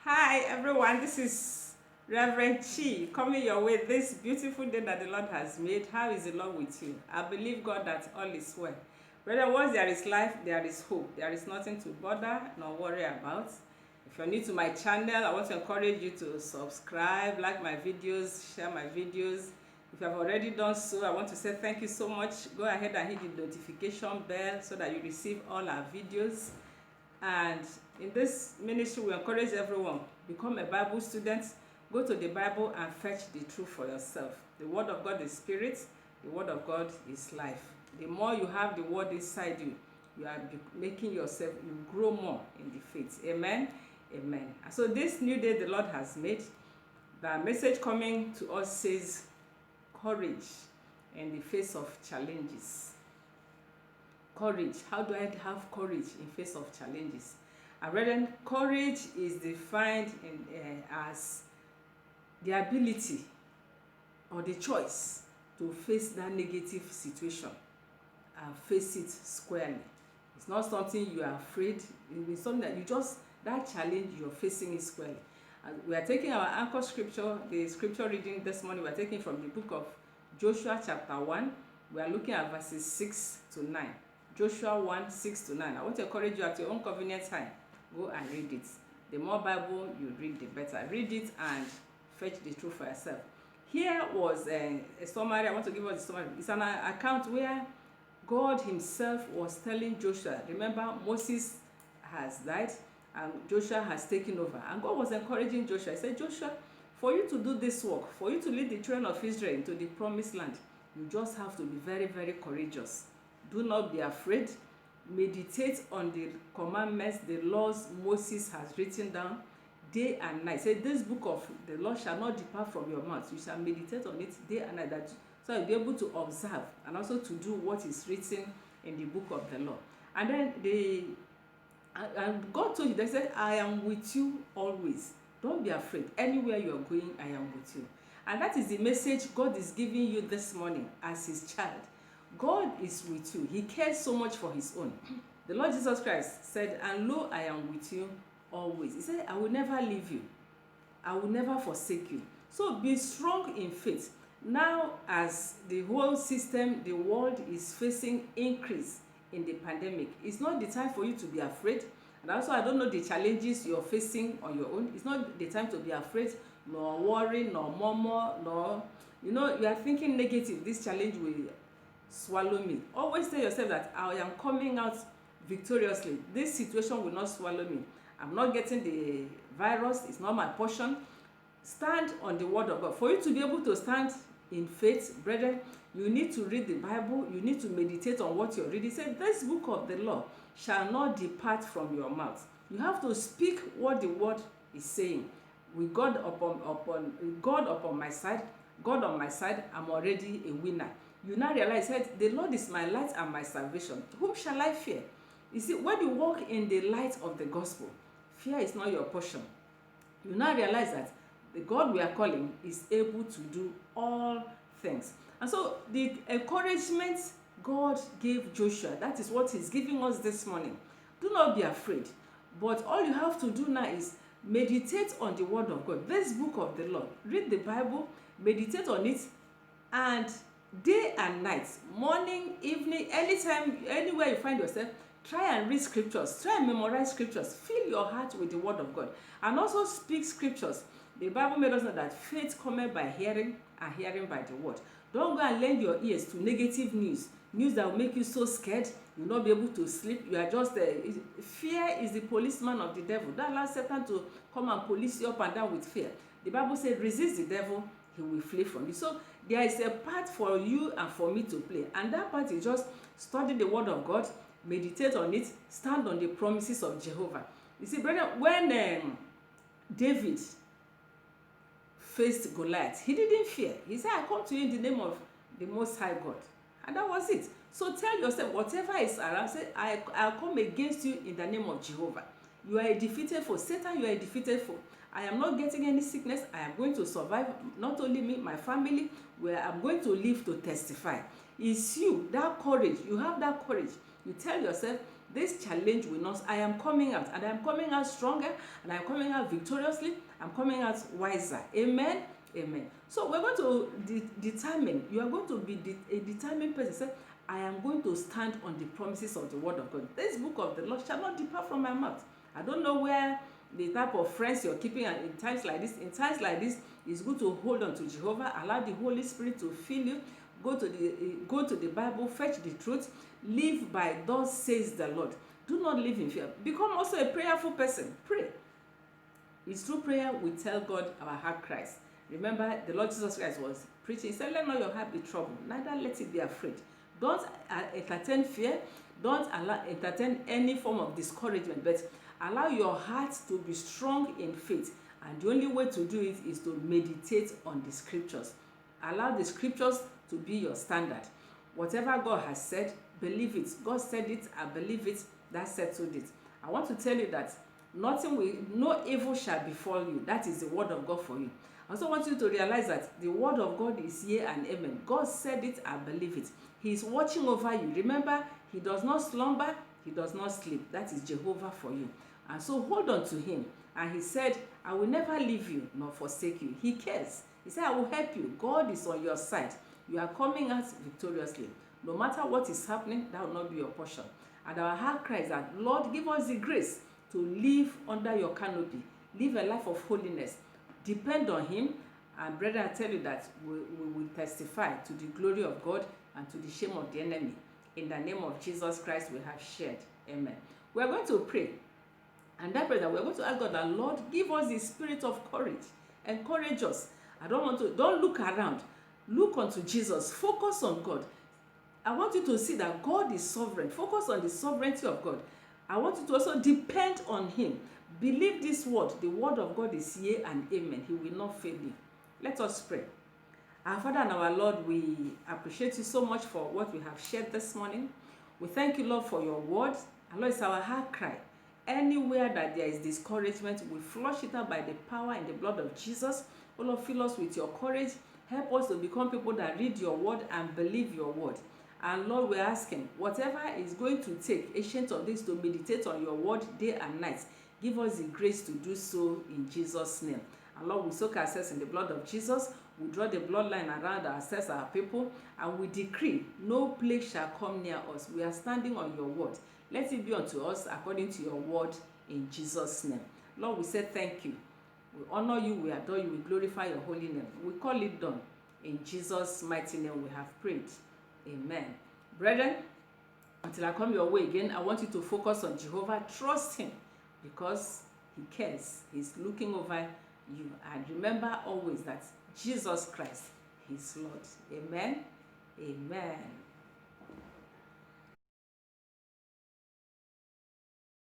Hi everyone, this is Reverend Chi coming your way this beautiful day that the Lord has made. How is the Lord with you? I believe God that all is well. Brother, once there is life, there is hope. There is nothing to bother nor worry about. If you're new to my channel, I want to encourage you to subscribe, like my videos, share my videos. If you have already done so, I want to say thank you so much. Go ahead and hit the notification bell so that you receive all our videos. And in this ministry, we encourage everyone, become a Bible student, go to the Bible and fetch the truth for yourself. The Word of God is spirit, the Word of God is life. The more you have the Word inside you, you are making yourself, you grow more in the faith. Amen. Amen. And so this new day the Lord has made, the message coming to us says, courage in the face of challenges. Courage. How do I have courage in face of challenges? And brethren, courage is defined as the ability or the choice to face that negative situation and face it squarely. It's not something you are afraid. It's something that you just, that challenge, you're facing it squarely. And we are taking our anchor scripture, the scripture reading this morning, we are taking from the book of Joshua chapter 1. We are looking at verses 6 to 9. Joshua 1, 6 to 9. I want to encourage you at your own convenient time. Go and read it. The more Bible you read, the better. Read it and fetch the truth for yourself. Here was a summary. I want to give us a summary. It's an account where God himself was telling Joshua, remember Moses has died and Joshua has taken over. And God was encouraging Joshua. He said, Joshua, for you to do this work, for you to lead the children of Israel into the promised land, you just have to be very, very courageous. Do not be afraid. Meditate on the commandments, the laws Moses has written down day and night. Say, this book of the law shall not depart from your mouth. You shall meditate on it day and night, that so you'll be able to observe and also to do what is written in the book of the law. And then and God told you, they said, I am with you always. Don't be afraid. Anywhere you are going, I am with you. And that is the message God is giving you this morning as his child. God is with you. He cares so much for his own. The Lord Jesus Christ said, and lo, I am with you always. He said, I will never leave you. I will never forsake you. So be strong in faith. Now, as the whole system, the world is facing increase in the pandemic, it's not the time for you to be afraid. And also, I don't know the challenges you're facing on your own. It's not the time to be afraid, nor worry, nor murmur, nor, you are thinking negative. This challenge will swallow me. Always tell yourself that I am coming out victoriously. This situation will not swallow me. I'm not getting the virus. It's not my portion. Stand on the word of God. For you to be able to stand in faith, brethren, you need to read the Bible. You need to meditate on what you're reading. Say, this book of the law shall not depart from your mouth. You have to speak what the word is saying. With God upon my side, God on my side, I'm already a winner. You now realize that the Lord is my light and my salvation. Whom shall I fear? You see, when you walk in the light of the gospel, fear is not your portion. You now realize that the God we are calling is able to do all things. And so the encouragement God gave Joshua, that is what he's giving us this morning. Do not be afraid. But all you have to do now is meditate on the word of God. This book of the Lord. Read the Bible, meditate on it, and day and night, morning, evening, anytime, anywhere you find yourself, try and read scriptures. Try and memorize scriptures. Fill your heart with the word of God. And also speak scriptures. The Bible made us know that faith cometh by hearing, and hearing by the word. Don't go and lend your ears to negative news that will make you so scared you'll not be able to sleep. You are just fear is the policeman of the devil. That allows Satan to come and police you up and down with fear. The Bible said, resist the devil, he will flee from you. So there is a part for you and for me to play, and that part is just study the word of God, meditate on it, stand on the promises of Jehovah. You see, brother, when David faced Goliath, he didn't fear. He said, I come to you in the name of the Most High God. And that was it. So tell yourself, whatever is around, say, I'll come against you in the name of Jehovah. You are a defeated foe. Satan, you are a defeated foe. I am not getting any sickness. I am going to survive. Not only me, my family, where I'm going to live to testify. It's you, that courage. You have that courage. You tell yourself, This challenge will not, I am coming out, and I am coming out stronger, and I am coming out victoriously. I'm coming out wiser. Amen. Amen. So we're going to determine, you are going to be a determined person. Say, I am going to stand on the promises of the word of God. This book of the Lord shall not depart from my mouth. I don't know where the type of friends you're keeping in times like this. In times like this, it's good to hold on to Jehovah. Allow the Holy Spirit to fill you. Go to the Bible, fetch the truth, live by thus says the Lord. Do not live in fear. Become also a prayerful person. Pray. It's through prayer we tell God our heart cries. Remember, the Lord Jesus Christ was preaching. He said, let not your heart be troubled, neither let it be afraid. Don't entertain fear. Don't entertain any form of discouragement, but allow your heart to be strong in faith. And the only way to do it is to meditate on the scriptures. Allow the scriptures to be your standard. Whatever God has said, believe it. God said it, I believe it. That settled it. I want to tell you that no evil shall befall you. That is the word of God for you. I also want you to realize that the word of God is yea and amen. God said it, I believe it. He is watching over you. Remember, he does not slumber, he does not sleep. That is Jehovah for you. And so hold on to him. And he said, I will never leave you nor forsake you. He cares. He said, I will help you. God is on your side. You are coming out victoriously. No matter what is happening, that will not be your portion. And our heart cries that, Lord, give us the grace to live under your canopy. Live a life of holiness. Depend on him. And brethren, I tell you that we will testify to the glory of God and to the shame of the enemy. In the name of Jesus Christ, we have shared. Amen. We are going to pray. And that prayer, we are going to ask God that, Lord, give us the spirit of courage. Encourage us. Don't look around. Look unto Jesus. Focus on God. I want you to see that God is sovereign. Focus on the sovereignty of God. I want you to also depend on him. Believe this word. The word of God is yea and amen. He will not fail you. Let us pray. Our Father and our Lord, we appreciate you so much for what we have shared this morning. We thank you, Lord, for your word. And Lord, it's our heart cry. Anywhere that there is discouragement, we flush it out by the power and the blood of Jesus. Oh Lord, fill us with your courage. Help us to become people that read your word and believe your word. And Lord, we're asking, whatever is going to take, Ancient of Days, to meditate on your word day and night, give us the grace to do so in Jesus' name. And Lord, we soak ourselves in the blood of Jesus. We draw the bloodline around ourselves, our people, and we decree no plague shall come near us. We are standing on your word. Let it be unto us according to your word in Jesus' name. Lord, we say thank you. We honor you, we adore you, we glorify your holy name. We call it done. In Jesus' mighty name we have prayed. Amen. Brethren, until I come your way again, I want you to focus on Jehovah. Trust him because he cares. He's looking over you. And remember always that Jesus Christ is Lord. Amen. Amen.